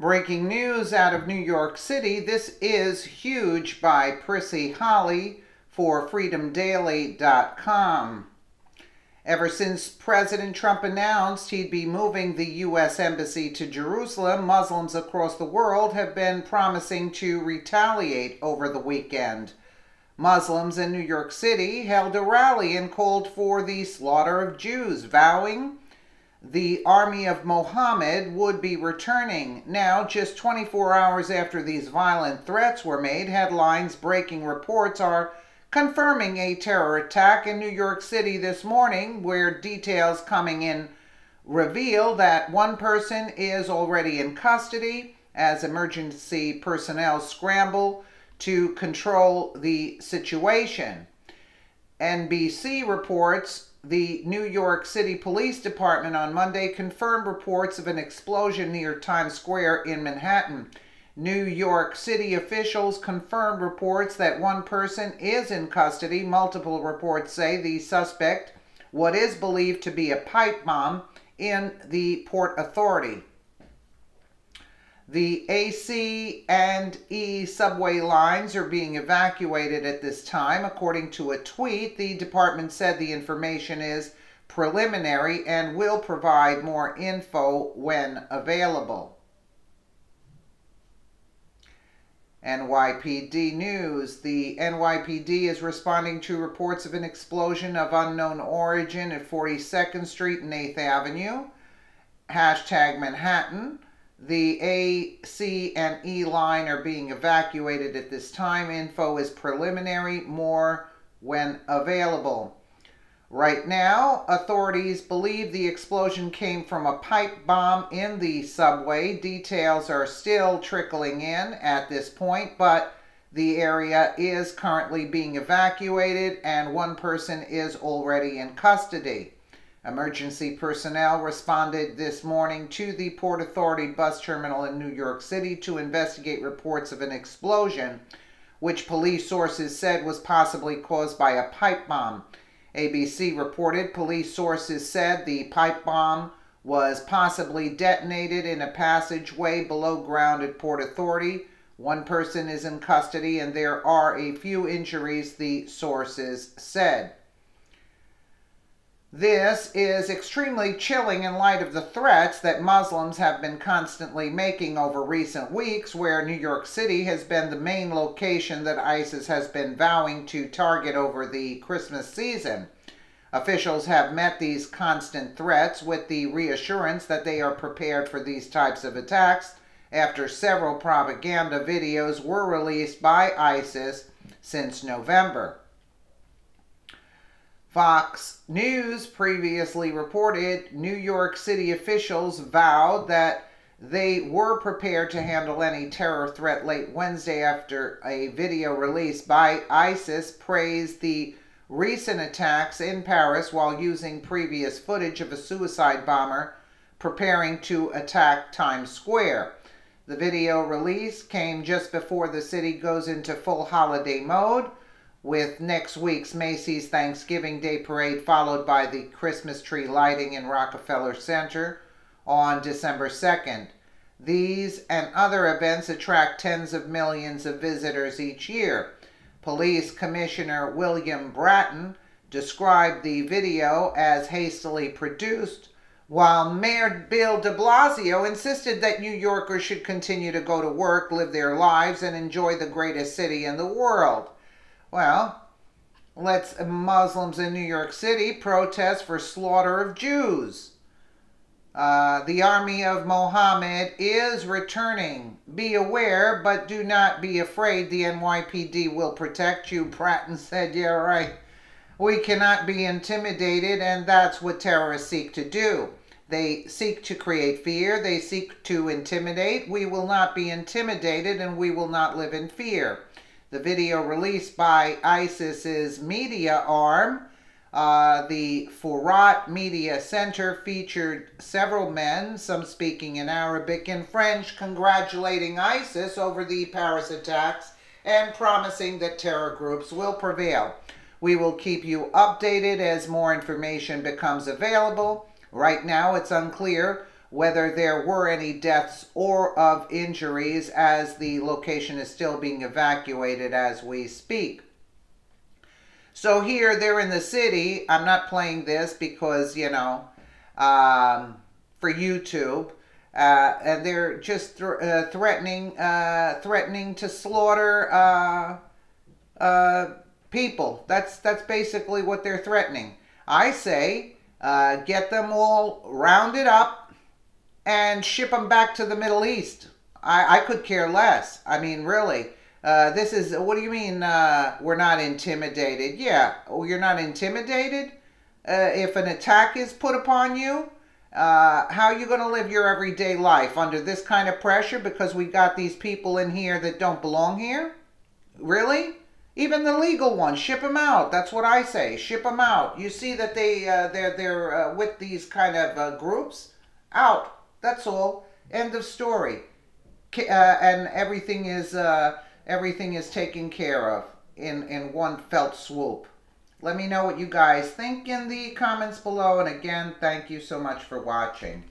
Breaking news out of New York City. This is huge by Prissy Holly for freedomdaily.com. Ever since President Trump announced he'd be moving the U.S. Embassy to Jerusalem, Muslims across the world have been promising to retaliate over the weekend. Muslims in New York City held a rally and called for the slaughter of Jews, vowing the army of Mohammed would be returning. Now, just 24 hours after these violent threats were made, headlines breaking reports are confirming a terror attack in New York City this morning, where details coming in reveal that one person is already in custody as emergency personnel scramble to control the situation. NBC reports the New York City Police Department on Monday confirmed reports of an explosion near Times Square in Manhattan. New York City officials confirmed reports that one person is in custody. Multiple reports say the suspect, what is believed to be a pipe bomb, in the Port Authority. The A, C, and E subway lines are being evacuated at this time. According to a tweet, the department said the information is preliminary and will provide more info when available. NYPD News. The NYPD is responding to reports of an explosion of unknown origin at 42nd Street and 8th Avenue. #Manhattan. The A, C, and E line are being evacuated at this time. Info is preliminary, more when available. Right now, authorities believe the explosion came from a pipe bomb in the subway. Details are still trickling in at this point, but the area is currently being evacuated and one person is already in custody. Emergency personnel responded this morning to the Port Authority bus terminal in New York City to investigate reports of an explosion, which police sources said was possibly caused by a pipe bomb. ABC reported police sources said the pipe bomb was possibly detonated in a passageway below ground at Port Authority. One person is in custody and there are a few injuries, the sources said. This is extremely chilling in light of the threats that Muslims have been constantly making over recent weeks, where New York City has been the main location that ISIS has been vowing to target over the Christmas season. Officials have met these constant threats with the reassurance that they are prepared for these types of attacks after several propaganda videos were released by ISIS since November. Fox News previously reported New York City officials vowed that they were prepared to handle any terror threat late Wednesday after a video released by ISIS praised the recent attacks in Paris while using previous footage of a suicide bomber preparing to attack Times Square. The video release came just before the city goes into full holiday mode, with next week's Macy's Thanksgiving Day Parade followed by the Christmas tree lighting in Rockefeller Center on December 2nd. These and other events attract tens of millions of visitors each year. Police Commissioner William Bratton described the video as hastily produced, while Mayor Bill de Blasio insisted that New Yorkers should continue to go to work, live their lives, and enjoy the greatest city in the world. Well, let's Muslims in New York City protest for slaughter of Jews. The army of Mohammed is returning. Be aware, but do not be afraid. The NYPD will protect you, Bratton said. Yeah, right. We cannot be intimidated, and that's what terrorists seek to do. They seek to create fear. They seek to intimidate. We will not be intimidated, and we will not live in fear. The video released by ISIS's media arm, the Furat Media Center, featured several men, some speaking in Arabic and French, congratulating ISIS over the Paris attacks and promising that terror groups will prevail. We will keep you updated as more information becomes available. Right now, it's unclear whether there were any deaths or of injuries, as the location is still being evacuated as we speak. So here they're in the city. I'm not playing this because, for YouTube. And they're just threatening to slaughter people. That's basically what they're threatening. I say get them all rounded up and ship them back to the Middle East. I could care less. I mean, really. This is, what do you mean we're not intimidated? Yeah, you're not intimidated? If an attack is put upon you, how are you going to live your everyday life under this kind of pressure because we got these people in here that don't belong here? Really? Even the legal ones, ship them out. That's what I say. Ship them out. You see that they're with these kind of groups? Out. That's all. End of story. And everything is taken care of in one felt swoop. Let me know what you guys think in the comments below. And again, thank you so much for watching.